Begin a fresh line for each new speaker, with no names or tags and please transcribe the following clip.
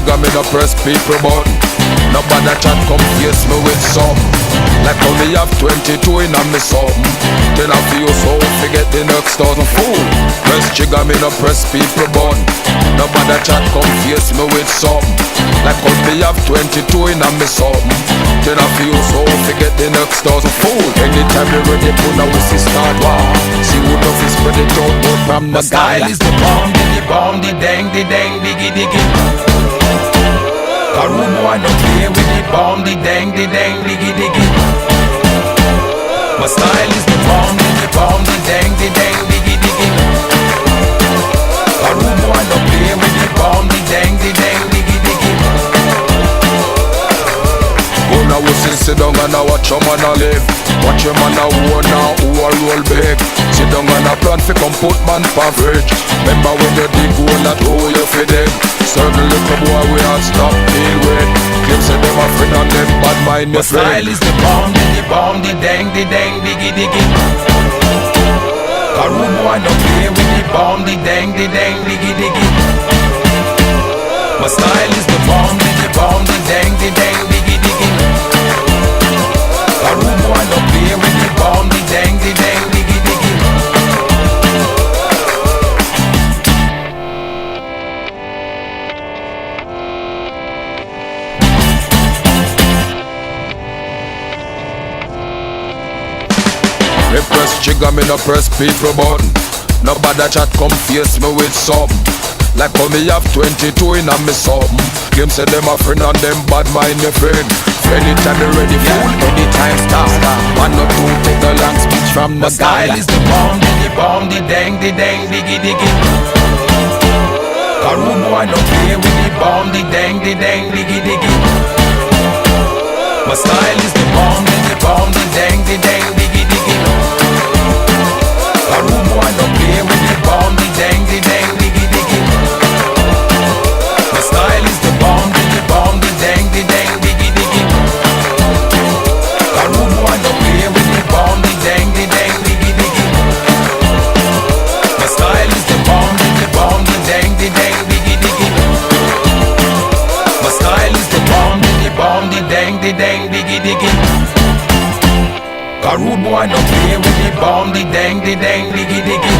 trigger, me no press people button. Nobody chat come face me with some. Like how me have 22 in a me something. Then I feel so forget the next 1,000 fool. Press trigger, me no press people button. Nobody chat come face me with some. Like how me have 22 in a me something. Then I feel so forget the next 1,000 fool. Anytime you ready put a whistle start war. See who does is spread it out more from the
style is the bomb, the dang, diggy diggy. A room boy no play with the bomb, the dang, diggy diggy. My style is the bomb, the dang, diggy diggy. A room boy no play with the bomb, the dang, diggy diggy.
Go now we sit down and I watch your man a live. Watch your man a own now who a roll big. Sit down and a plan fi come put man for fridge. Remember when you dig hole that hole you fi dig. Certain little boy we all stop deal with. Claim say them a friend and them bad mind
my style is the bomb, the dang, diggy diggy. A room boy no play with the bomb, the dang, diggy diggy. My style is the bomb, the dang, diggy diggy. A room boy no play with the bomb, the dang, diggy diggy.
Me press trigger, me no press people button. Nobody chat come face me with something. Like how me have 22 in a me something. Claim say them a friend and them bad mind me friend. Anytime they ready fool, anytime stop. One or two take the long speech from the
style is the bomb, the dang, diggy diggy. A room boy no play with the bomb, the dang, diggy diggy. My style is the bomb, the dang, diggy diggy. A room boy no play with the bomb, the dang, diggy diggy. My style is the bomb, the dang, diggy diggy. A room boy no play with the bomb, the dang, diggy diggy. My style is the bomb, the dang, diggy diggy. My style is the bomb, the dang, diggy diggy. A rude boy no play with the bomb, the dang, diggy diggy.